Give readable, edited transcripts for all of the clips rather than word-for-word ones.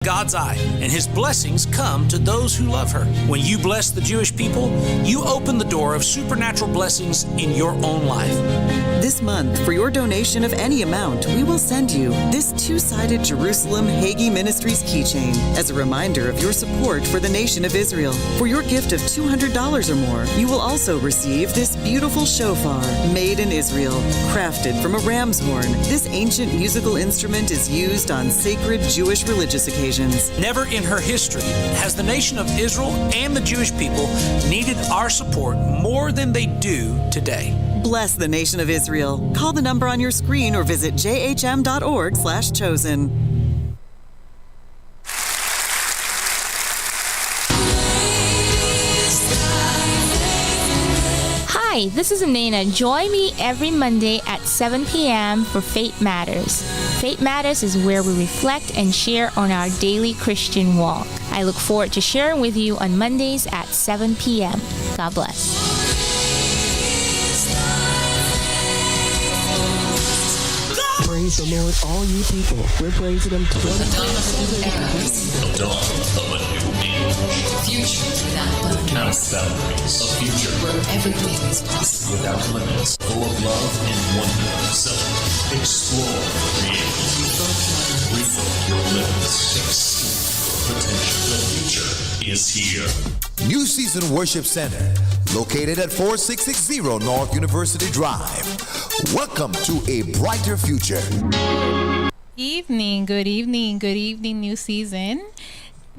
God's eye, and his blessings come to those who love her. When you bless the Jewish people, you open the door of supernatural blessings in your own life. This month, for your donation of any amount, we will send you this two-sided Jerusalem Hagee Ministries keychain as a reminder of your support for the nation of Israel. For your gift of $200 or more, you will also receive this beautiful shofar, made in Israel, crafted from a ram's horn. This ancient musical instrument is used on sacred Jewish religious occasions. Never in her history has the nation of Israel and the Jewish people needed our support more than they do today. Bless the nation of Israel. Call the number on your screen or visit jhm.org/chosen. Hi, this is Anina. Join me every Monday at 7 p.m. for Faith Matters. Faith Matters is where we reflect and share on our daily Christian walk. I look forward to sharing with you on Mondays at 7 p.m. God bless. Praise the Lord, all you people. We're praising Him 24/7. The dawn of a new age. Future without boundaries. Without boundaries. A future where everything is possible. Without limits. Full of love and wonder. So, explore reality. Revoke your limits. Exceed your potential. The future is here. New Season Worship Center, located at 4660 North University Drive. Welcome to a brighter future. Good evening, New Season.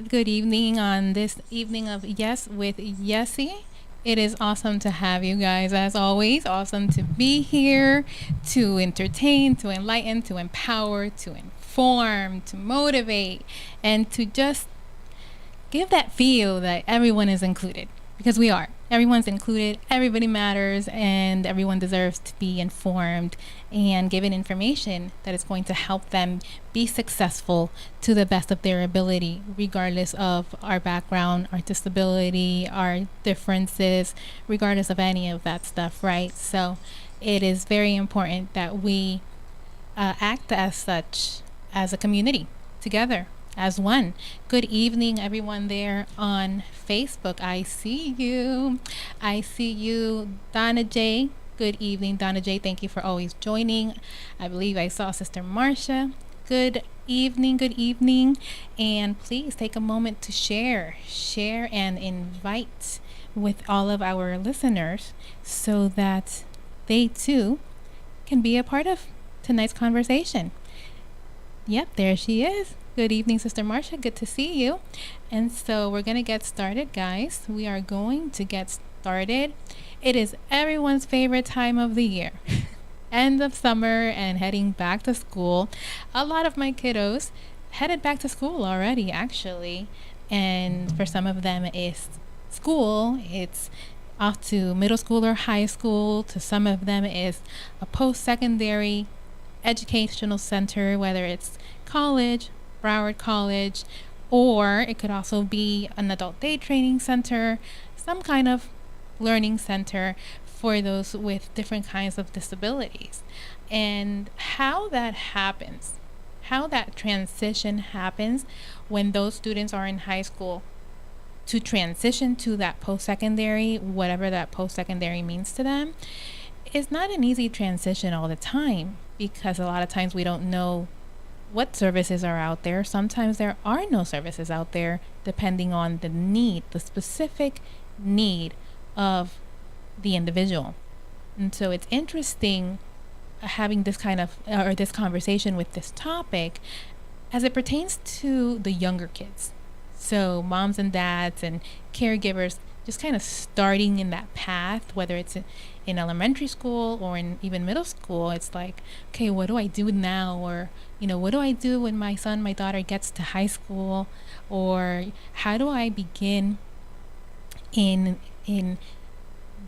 Good evening on this evening of Yes with Yesse. It is awesome to have you guys, as always. Awesome to be here, to entertain, to enlighten, to empower, to inform, to motivate, and to just give that feel that everyone is included, because we are. Everyone's included, everybody matters, and everyone deserves to be informed and given information that is going to help them be successful to the best of their ability, regardless of our background, our disability, our differences, regardless of any of that stuff, right? So it is very important that we act as such, as a community, together, as one. Good evening, everyone there on Facebook. I see you, Donna J. Good evening, Donna J. Thank you for always joining. I believe I saw Sister Marcia. Good evening, and please take a moment to share and invite with all of our listeners so that they too can be a part of tonight's conversation. Yep, there she is. Good evening, Sister Marcia. Good to see you. And so we're going to get started, guys. We are going to get started. It is everyone's favorite time of the year. End of summer and heading back to school. A lot of my kiddos headed back to school already, actually. And for some of them, it's school. It's off to middle school or high school. To some of them, it's a post-secondary educational center, whether it's college, Broward College, or it could also be an adult day training center, some kind of learning center for those with different kinds of disabilities. And how that happens, how that transition happens when those students are in high school to transition to that post-secondary, whatever that post-secondary means to them, is not an easy transition all the time, because a lot of times we don't know what services are out there. Sometimes there are no services out there, depending on the need, the specific need of the individual. And so it's interesting having this kind of, or this conversation with this topic as it pertains to the younger kids. So moms and dads and caregivers just kind of starting in that path, whether it's in elementary school or in even middle school. It's like, okay, what do I do now? Or, what do I do when my son, my daughter gets to high school? Or how do I begin in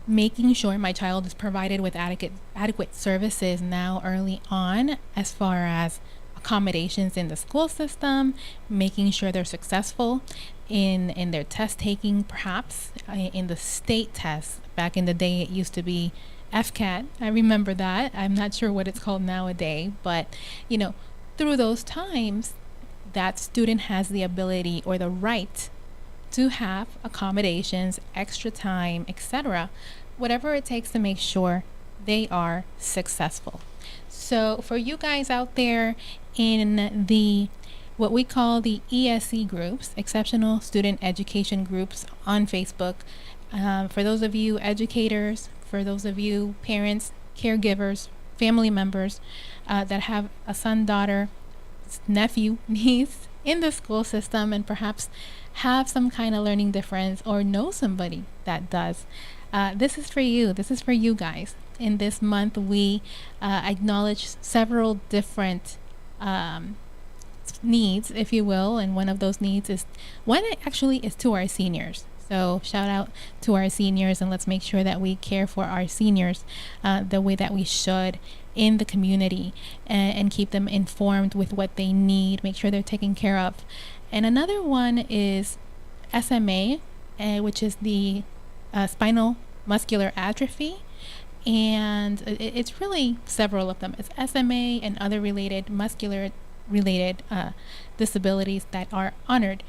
making sure my child is provided with adequate services now early on, as far as accommodations in the school system, making sure they're successful in their test taking, perhaps in the state tests. Back in the day, it used to be FCAT. I remember that. I'm not sure what it's called nowadays, but through those times, that student has the ability or the right to have accommodations, extra time, etc., whatever it takes to make sure they are successful. So for you guys out there in the what we call the ESE groups, Exceptional Student Education Groups on Facebook, for those of you educators, for those of you parents, caregivers, family members that have a son, daughter, nephew, niece in the school system, and perhaps have some kind of learning difference or know somebody that does, this is for you. This is for you guys. In this month, we acknowledge several different needs, if you will, and one of those needs is to our seniors. So shout out to our seniors, and let's make sure that we care for our seniors the way that we should in the community, and keep them informed with what they need, make sure they're taken care of. And another one is SMA, which is the spinal muscular atrophy. And it's really several of them. It's SMA and other related muscular related disabilities that are honored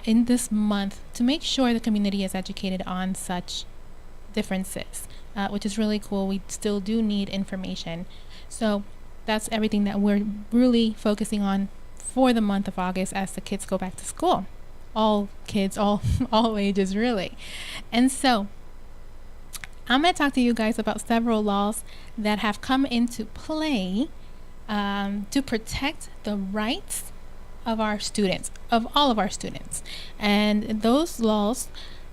in this month to make sure the community is educated on such differences, which is really cool. We still do need information. So that's everything that we're really focusing on for the month of August as the kids go back to school. All kids, all ages really. And so I'm going to talk to you guys about several laws that have come into play to protect the rights of our students, of all of our students. And those laws,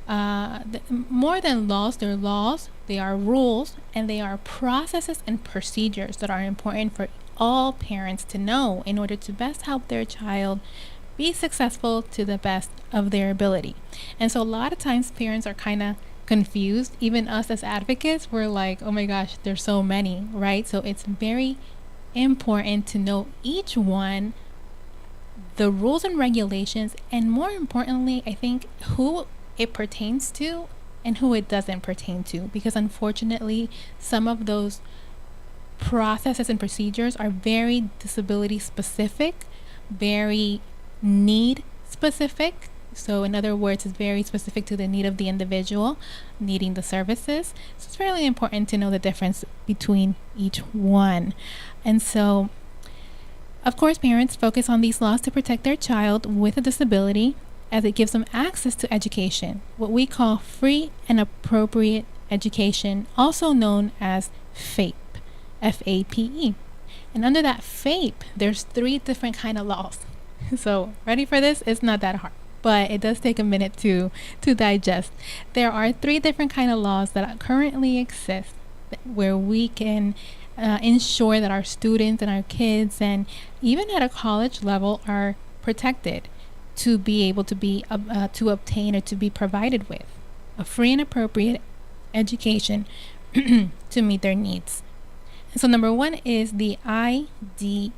more than laws, they're laws, they are rules, and they are processes and procedures that are important for all parents to know in order to best help their child be successful to the best of their ability. And so a lot of times parents are kind of confused. Even us as advocates, we're like, oh my gosh, there's so many, right? So it's very important to know each one, the rules and regulations, and more importantly, I think who it pertains to and who it doesn't pertain to, because unfortunately some of those processes and procedures are very disability specific, very need specific. So in other words, it's very specific to the need of the individual needing the services. So it's really important to know the difference between each one. And so, of course, parents focus on these laws to protect their child with a disability, as it gives them access to education, what we call free and appropriate education, also known as FAPE, F-A-P-E. And under that FAPE, there's 3 different kind of laws. So ready for this? It's not that hard, but it does take a minute to digest. There are 3 different kind of laws that currently exist where we can ensure that our students and our kids, and even at a college level, are protected to be able to be to obtain or to be provided with a free and appropriate education to meet their needs. And so number 1 is the IDEA,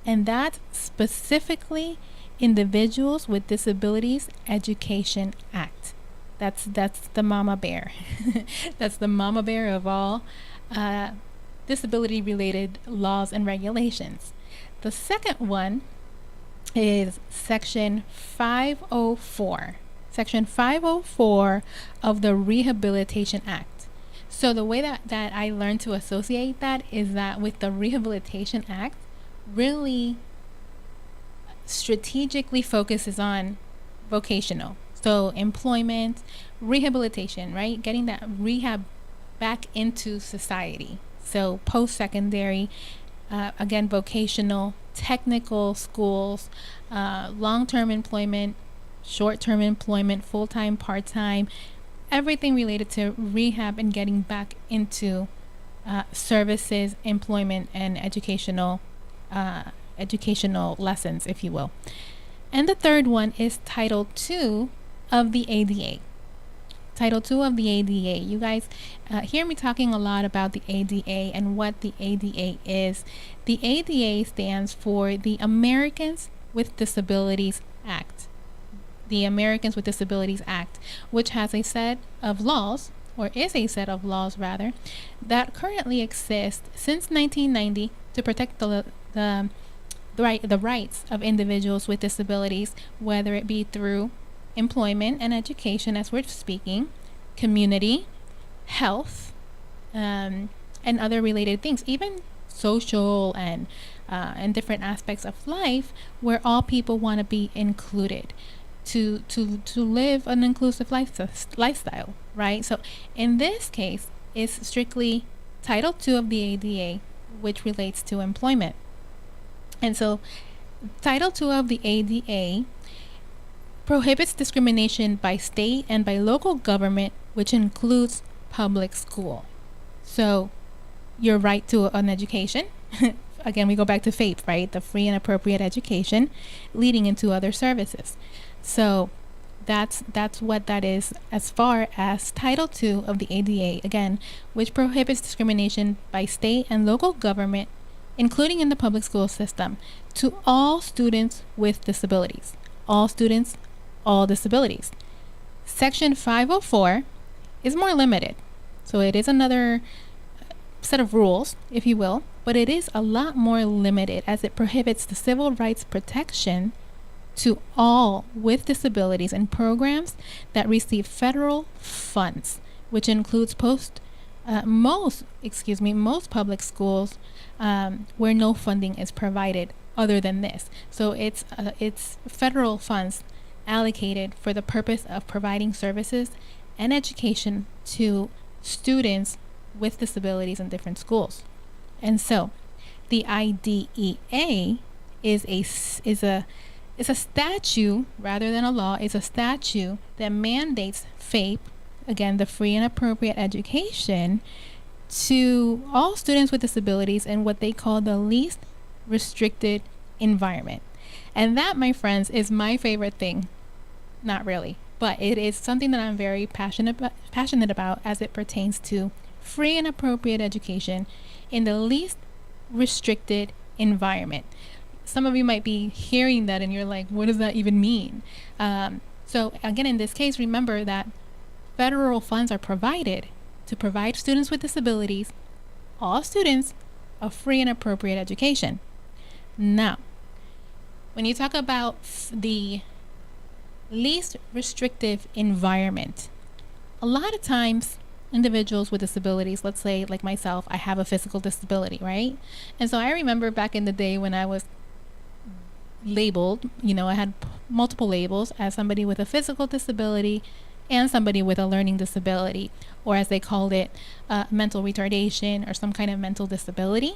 and that's specifically Individuals with Disabilities Education Act. That's the mama bear. That's the mama bear of all disability related laws and regulations. The second one is Section 504. Section 504 of the Rehabilitation Act. So the way that I learned to associate that is that with the Rehabilitation Act, really strategically focuses on vocational. So employment, rehabilitation, right? Getting that rehab back into society. So post-secondary, again, vocational, technical schools, long-term employment, short-term employment, full-time, part-time, everything related to rehab and getting back into services, employment, and educational lessons, if you will. And the third one is Title II of the ADA. Title II of the ADA. You guys hear me talking a lot about the ADA and what the ADA is. The ADA stands for the Americans with Disabilities Act. The Americans with Disabilities Act, which has a set of laws, or is a set of laws rather, that currently exist since 1990 to protect the the rights of individuals with disabilities, whether it be through employment and education, as we're speaking, community, health, and other related things, even social and different aspects of life, where all people want to be included to live an inclusive lifestyle, right? So in this case, it's strictly Title II of the ADA, which relates to employment. And so Title II of the ADA prohibits discrimination by state and by local government, which includes public school. So your right to an education, again, we go back to FAPE, right? The free and appropriate education, leading into other services. So that's what that is as far as Title II of the ADA, again, which prohibits discrimination by state and local government, including in the public school system, to all students with disabilities. All students, all disabilities. Section 504 is more limited. So it is another set of rules, if you will, but it is a lot more limited, as it prohibits the civil rights protection to all with disabilities in programs that receive federal funds, which includes most public schools where no funding is provided other than this. So it's federal funds allocated for the purpose of providing services and education to students with disabilities in different schools. And so the IDEA is a statute rather than a law. It's a statute that mandates FAPE, again, the free and appropriate education, to all students with disabilities in what they call the least restricted environment. And that, my friends, is my favorite thing. Not really, but it is something that I'm very passionate about as it pertains to free and appropriate education in the least restricted environment. Some of you might be hearing that and you're like, what does that even mean? So again, in this case, remember that federal funds are provided to provide students with disabilities, all students, a free and appropriate education. Now, when you talk about the least restrictive environment, a lot of times individuals with disabilities, let's say like myself, I have a physical disability, right? And so I remember back in the day when I was labeled, I had multiple labels as somebody with a physical disability and somebody with a learning disability, or as they called it, mental retardation or some kind of mental disability.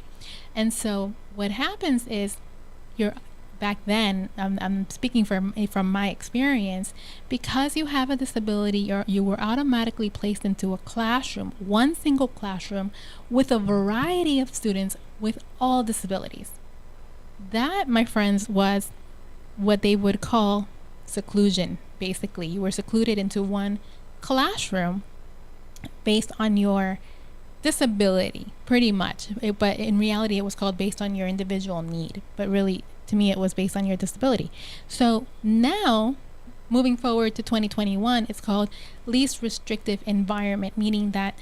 And so what happens is back then, I'm speaking from my experience, because you have a disability, you were automatically placed into a classroom, one single classroom, with a variety of students with all disabilities. That, my friends, was what they would call seclusion, basically. You were secluded into one classroom based on your disability, pretty much. But in reality, it was called based on your individual need. But really, to me, it was based on your disability. So now, moving forward to 2021, it's called least restrictive environment, meaning that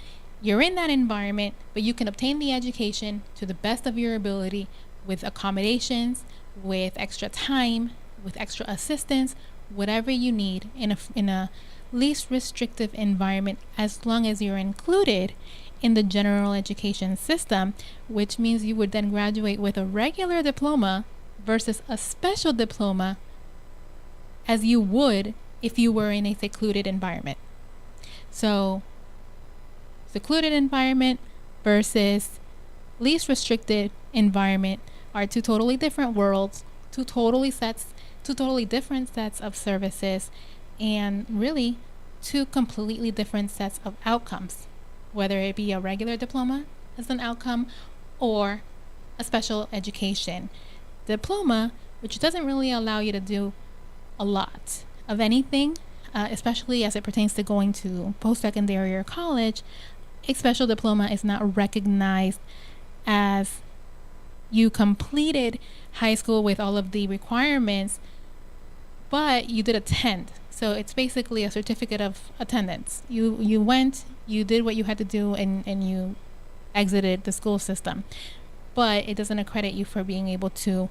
you're in that environment, but you can obtain the education to the best of your ability with accommodations, with extra time, with extra assistance, whatever you need in a least restrictive environment, as long as you're included in the general education system, which means you would then graduate with a regular diploma versus a special diploma, as you would if you were in a secluded environment. So secluded environment versus least restricted environment are two totally different worlds, two totally different sets of services, and really two completely different sets of outcomes, whether it be a regular diploma as an outcome or a special education diploma, which doesn't really allow you to do a lot of anything, especially as it pertains to going to post-secondary or college. A special diploma is not recognized as you completed high school with all of the requirements, but you did attend. So it's basically a certificate of attendance. You went, you did what you had to do, and you exited the school system. But it doesn't accredit you for being able to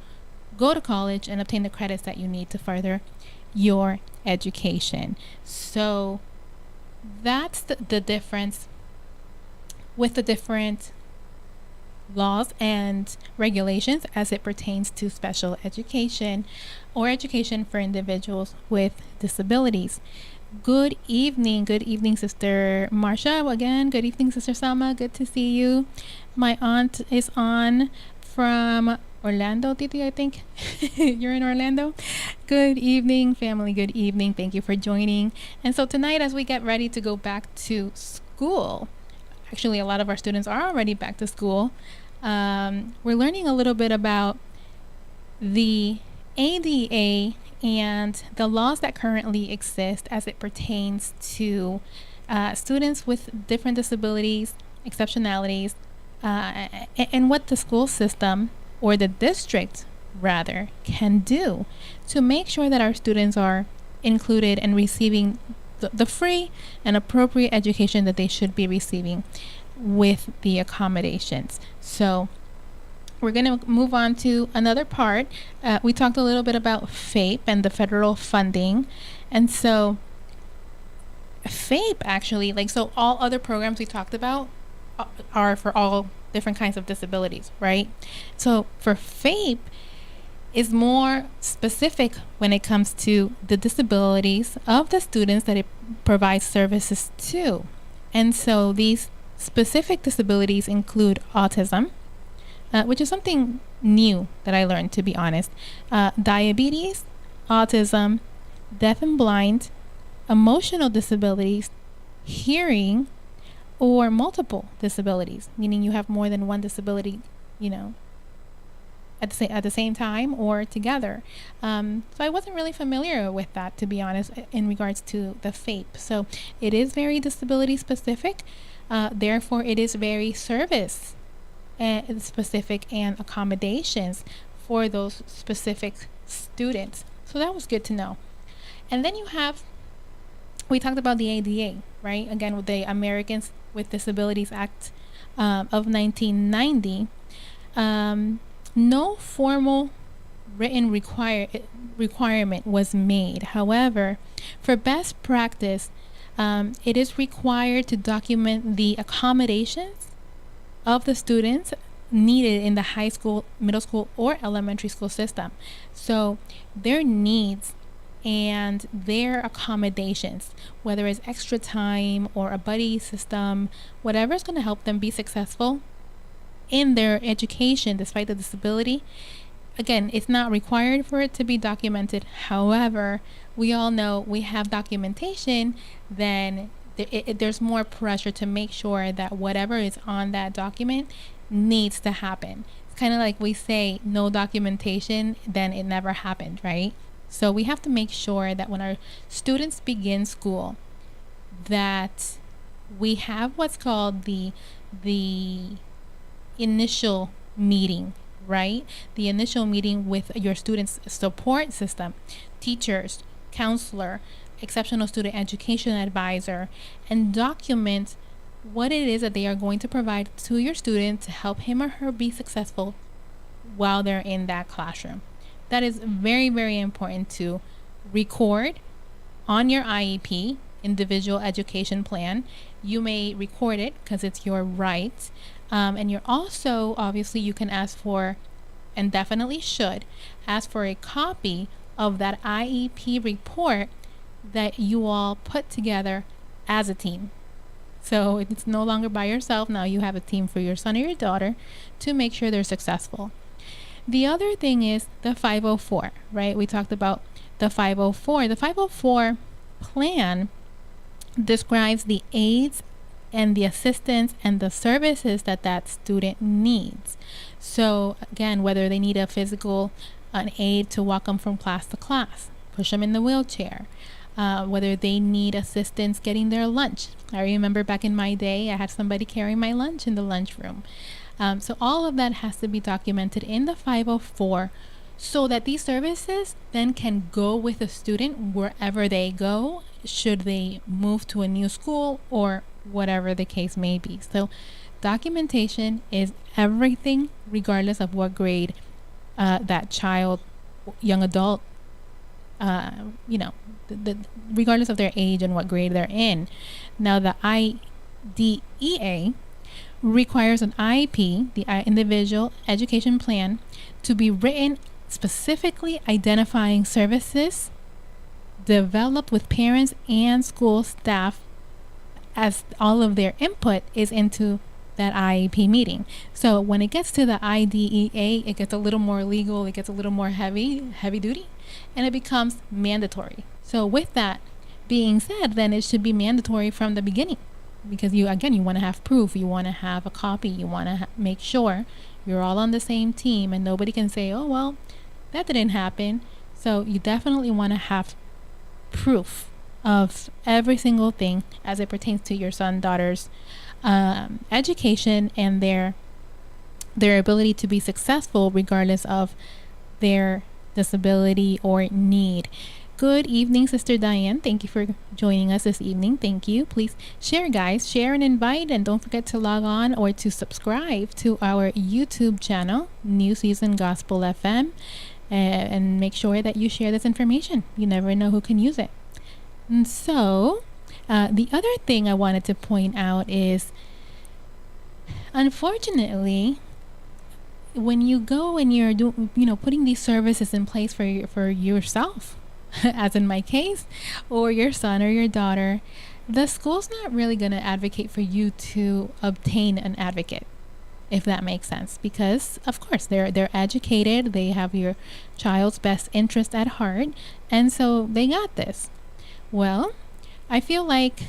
go to college and obtain the credits that you need to further your education. So that's the difference with the different laws and regulations as it pertains to special education or education for individuals with disabilities. Good evening, Sister Marcia. Again, good evening, Sister Selma. Good to see you. My aunt is on from Orlando, Titi, I think. You're in Orlando. Good evening, family. Good evening. Thank you for joining. And so tonight, as we get ready to go back to school, actually, a lot of our students are already back to school. We're learning a little bit about the ADA and the laws that currently exist as it pertains to students with different disabilities, exceptionalities, and what the school system, or the district rather, can do to make sure that our students are included and receiving the free and appropriate education that they should be receiving with the accommodations. So we're going to move on to another part. We talked a little bit about FAPE and the federal funding. And so FAPE actually, like, so all other programs we talked about are for all different kinds of disabilities, right? So for FAPE is more specific when it comes to the disabilities of the students that it provides services to. And so these specific disabilities include autism, which is something new that I learned, to be honest, diabetes, autism, deaf and blind, emotional disabilities, hearing, or multiple disabilities, meaning you have more than one disability, at the same time or together. So I wasn't really familiar with that, to be honest, in regards to the FAPE. So it is very disability specific. Therefore, it is very service specific and accommodations for those specific students. So that was good to know. And then we talked about the ADA, right? Again, with the Americans with Disabilities Act of 1990. No formal written requirement was made. However, for best practice, it is required to document the accommodations of the students needed in the high school, middle school, or elementary school system. So their needs and their accommodations, whether it's extra time or a buddy system, whatever is going to help them be successful in their education despite the disability. Again, it's not required for it to be documented. However, we all know we have documentation, then there's more pressure to make sure that whatever is on that document needs to happen. It's kind of like we say, no documentation, then it never happened, right? So we have to make sure that when our students begin school, that we have what's called the initial meeting, right? The initial meeting with your students' support system, teachers, counselor, exceptional student education advisor, and document what it is that they are going to provide to your student to help him or her be successful while they're in that classroom. That is very, very important to record on your IEP, individual education plan. You may record it because it's your right. And you're also, obviously, you can ask for, and definitely should, ask for a copy of that IEP report that you all put together as a team. So it's no longer by yourself. Now you have a team for your son or your daughter to make sure they're successful. The other thing is the 504, right? We talked about the 504. The 504 plan describes the aids and the assistance and the services that student needs. So again, whether they need an aid to walk them from class to class, push them in the wheelchair, whether they need assistance getting their lunch. I remember back in my day, I had somebody carry my lunch in the lunchroom. So all of that has to be documented in the 504 so that these services then can go with a student wherever they go, should they move to a new school or whatever the case may be. So documentation is everything, regardless of what grade that child young adult, regardless of their age and what grade they're in. Now, the IDEA requires an IEP, the Individual Education Plan, to be written specifically identifying services developed with parents and school staff, as all of their input is into that IEP meeting. So when it gets to the IDEA, it gets a little more legal, it gets a little more heavy duty, and it becomes mandatory. So with that being said, then it should be mandatory from the beginning, because you want to have proof, you want to have a copy, you want to make sure you're all on the same team and nobody can say, oh, well, that didn't happen. So you definitely want to have proof of every single thing as it pertains to your son, daughter's education and their ability to be successful regardless of their disability or need. Good evening, Sister Diane. Thank you for joining us this evening. Thank you. Please share, guys. Share and invite, and don't forget to log on or to subscribe to our YouTube channel, New Season Gospel FM, and make sure that you share this information. You never know who can use it. And so, the other thing I wanted to point out is, unfortunately, when you go and you're putting these services in place for yourself, as in my case, or your son or your daughter, the school's not really going to advocate for you to obtain an advocate, if that makes sense, because of course they're educated, they have your child's best interest at heart, and so they got this. Well, I feel like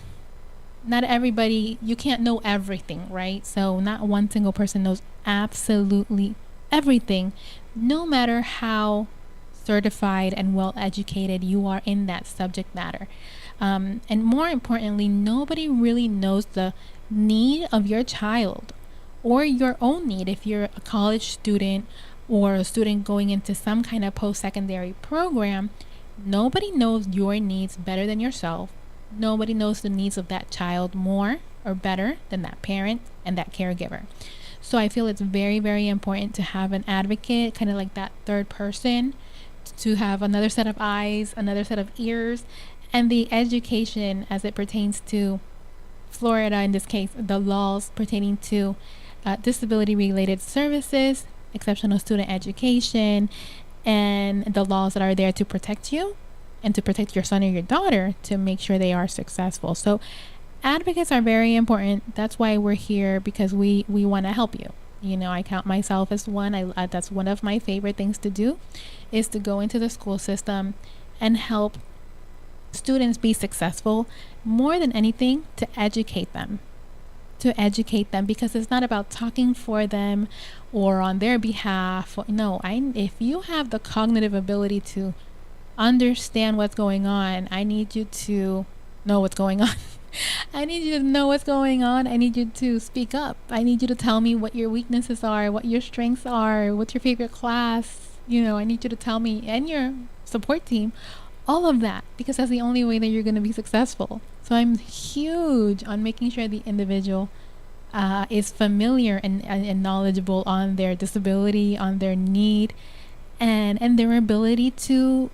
not everybody, you can't know everything, right? So not one single person knows absolutely everything, no matter how certified and well educated you are in that subject matter. And more importantly, nobody really knows the need of your child or your own need. If you're a college student or a student going into some kind of post-secondary program, nobody knows your needs better than yourself. Nobody knows the needs of that child more or better than that parent and that caregiver. So I feel it's very, very important to have an advocate, kind of like that third person, to have another set of eyes, another set of ears, and the education as it pertains to Florida, in this case, the laws pertaining to disability-related services, exceptional student education, and the laws that are there to protect you and to protect your son or your daughter to make sure they are successful. So advocates are very important. That's why we're here, because we want to help you. I count myself as one. That's one of my favorite things to do, is to go into the school system and help students be successful, more than anything to educate them, because it's not about talking for them or on their behalf. No, if you have the cognitive ability to understand what's going on, I need you to know what's going on. I need you to know what's going on. I need you to speak up. I need you to tell me what your weaknesses are, what your strengths are, what's your favorite class. I need you to tell me, and your support team, all of that, because that's the only way that you're going to be successful. So I'm huge on making sure the individual is familiar and knowledgeable on their disability, on their need, and their ability to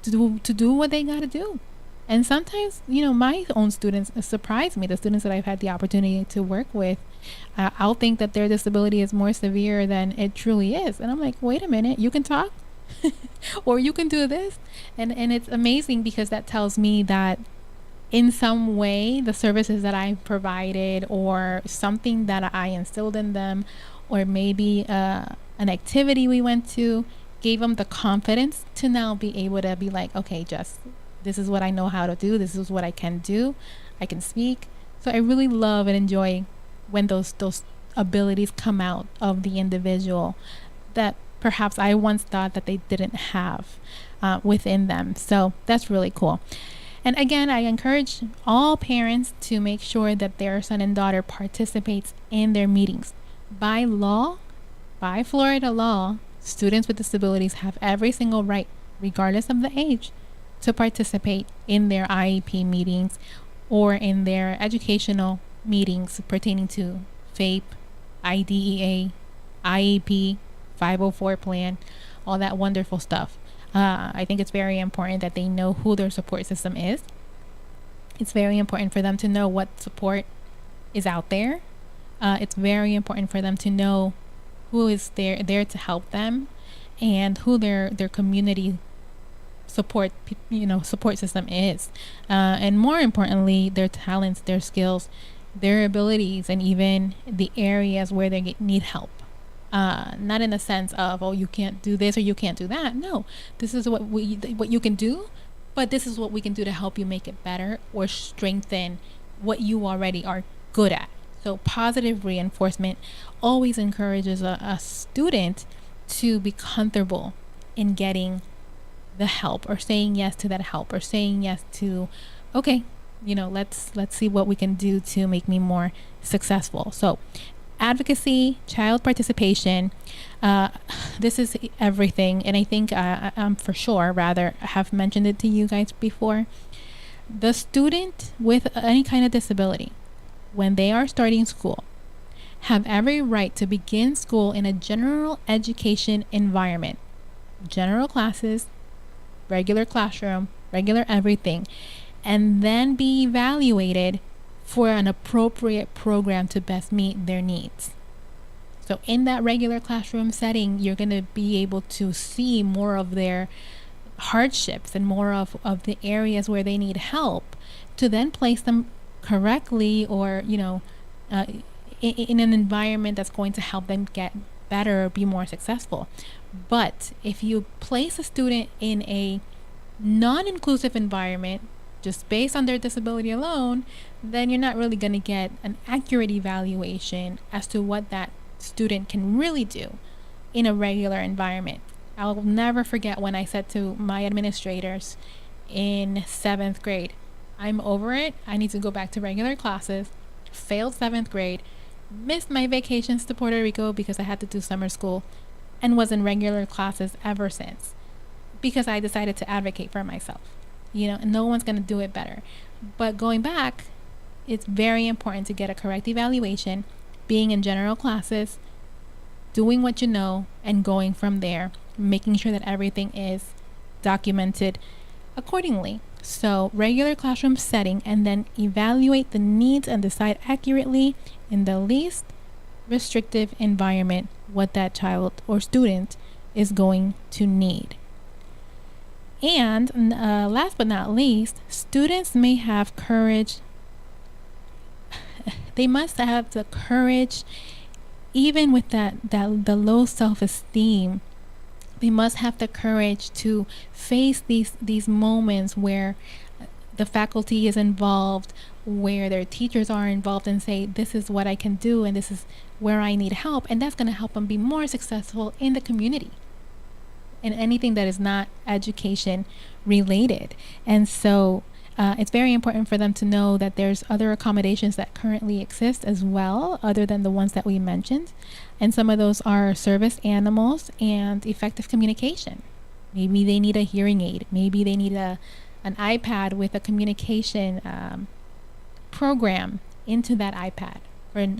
do what they got to do. And sometimes, my own students surprise me. The students that I've had the opportunity to work with, I'll think that their disability is more severe than it truly is. And I'm like, wait a minute, you can talk? Or you can do this? And it's amazing, because that tells me that in some way, the services that I provided, or something that I instilled in them, or maybe an activity we went to, gave them the confidence to now be able to be like, okay, Jess, this is what I know how to do. This is what I can do. I can speak. So I really love and enjoy when those abilities come out of the individual that perhaps I once thought that they didn't have within them. So that's really cool. And again, I encourage all parents to make sure that their son and daughter participates in their meetings. By law, by Florida law, students with disabilities have every single right, regardless of the age, to participate in their IEP meetings or in their educational meetings pertaining to FAPE, IDEA, IEP, 504 plan, all that wonderful stuff. I think it's very important that they know who their support system is. It's very important for them to know what support is out there. It's very important for them to know who is there to help them, and who their community support system is, and more importantly, their talents, their skills, their abilities, and even the areas where they need help. Not in the sense of, oh, you can't do this or you can't do that. No, this is what you can do, but this is what we can do to help you make it better or strengthen what you already are good at. So positive reinforcement always encourages a student to be comfortable in getting the help, or saying yes to that help, or saying yes to, okay, let's see what we can do to make me more successful. So advocacy, child participation, this is everything. And I think I'm for sure rather have mentioned it to you guys before. The student with any kind of disability, when they are starting school, have every right to begin school in a general education environment. General classes, regular classroom, regular everything, and then be evaluated for an appropriate program to best meet their needs. So in that regular classroom setting, you're going to be able to see more of their hardships and more of the areas where they need help, to then place them correctly, or in an environment that's going to help them get better or be more successful. But if you place a student in a non-inclusive environment just based on their disability alone, then you're not really going to get an accurate evaluation as to what that student can really do in a regular environment. I'll never forget when I said to my administrators in 7th grade, I'm over it. I need to go back to regular classes. Failed 7th grade, missed my vacations to Puerto Rico because I had to do summer school, and was in regular classes ever since, because I decided to advocate for myself. And no one's going to do it better. But going back, it's very important to get a correct evaluation, being in general classes, doing what you know, and going from there, making sure that everything is documented accordingly. So regular classroom setting, and then evaluate the needs and decide accurately in the least restrictive environment what that child or student is going to need. And last but not least, students may have courage. They must have the courage, even with the low self-esteem. They must have the courage to face these moments where the faculty is involved, where their teachers are involved, and say, this is what I can do and this is where I need help. And that's going to help them be more successful in the community, in anything that is not education related. And so it's very important for them to know that there's other accommodations that currently exist as well, other than the ones that we mentioned. And some of those are service animals and effective communication. Maybe they need a hearing aid. Maybe they need an iPad with a communication program into that iPad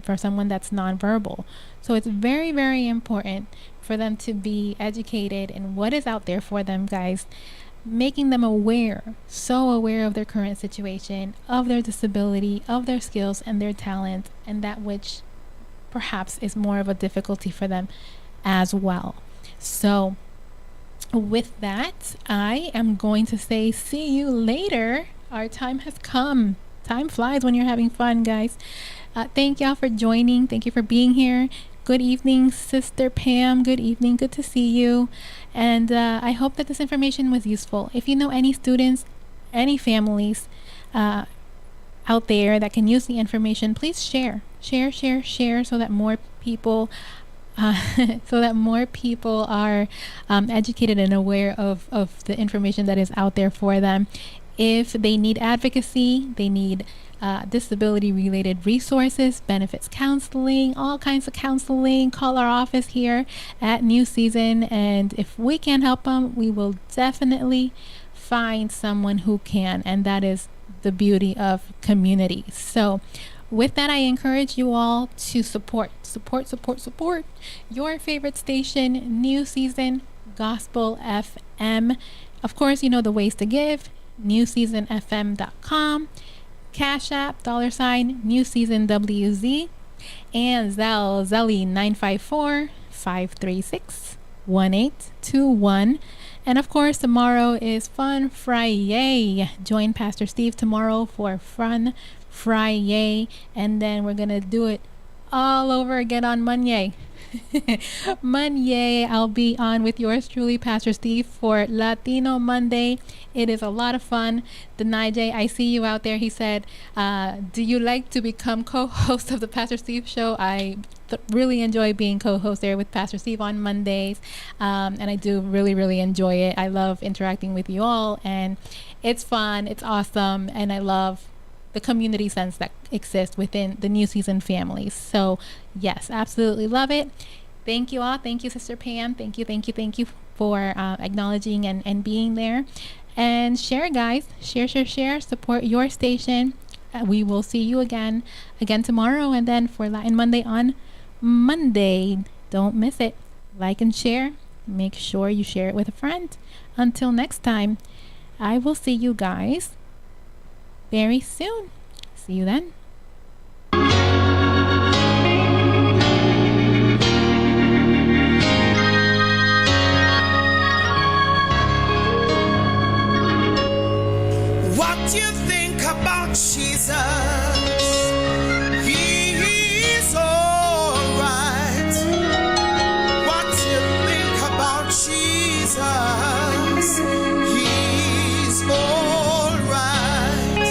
for someone that's nonverbal. So it's very, very important for them to be educated in what is out there for them, guys, making them so aware of their current situation, of their disability, of their skills and their talent, and that which perhaps is more of a difficulty for them as well. So with that, I am going to say see you later. Our time has come. Time flies when you're having fun, guys. Thank y'all for joining. Thank you for being here. Good evening, Sister Pam. Good evening. Good to see you. And I hope that this information was useful. If you know any students, any families out there that can use the information, please share so that more people are educated and aware of the information that is out there for them. If they need advocacy, they need disability related resources, benefits counseling, all kinds of counseling, call our office here at New Season. And if we can help them, we will definitely find someone who can. And that is the beauty of community. So with that, I encourage you all to support your favorite station, New Season. Gospel FM. Of course, you know the ways to give. newseasonfm.com, Cash App, $NewSeasonWZ, and Zelly 954-536-1821. And of course, tomorrow is Fun Friday. Join Pastor Steve tomorrow for Fun Friday, and then we're gonna do it all over again on Monday. Monday, I'll be on with yours truly, Pastor Steve, for Latino Monday. It is a lot of fun. Denai, I see you out there. He said, do you like to become co-host of the Pastor Steve show? I really enjoy being co-host there with Pastor Steve on Mondays, and I do really enjoy it. I love interacting with you all, and it's fun, it's awesome, and I love the community sense that exists within the New Season families. So yes, absolutely love it. Thank you all. Thank you, Sister Pam. Thank you for acknowledging and being there. And share, guys. Share. Support your station. We will see you again tomorrow, and then for Latin Monday on Monday. Don't miss it. Like and share. Make sure you share it with a friend. Until next time, I will see you guys very soon. See you then. What you think about Jesus?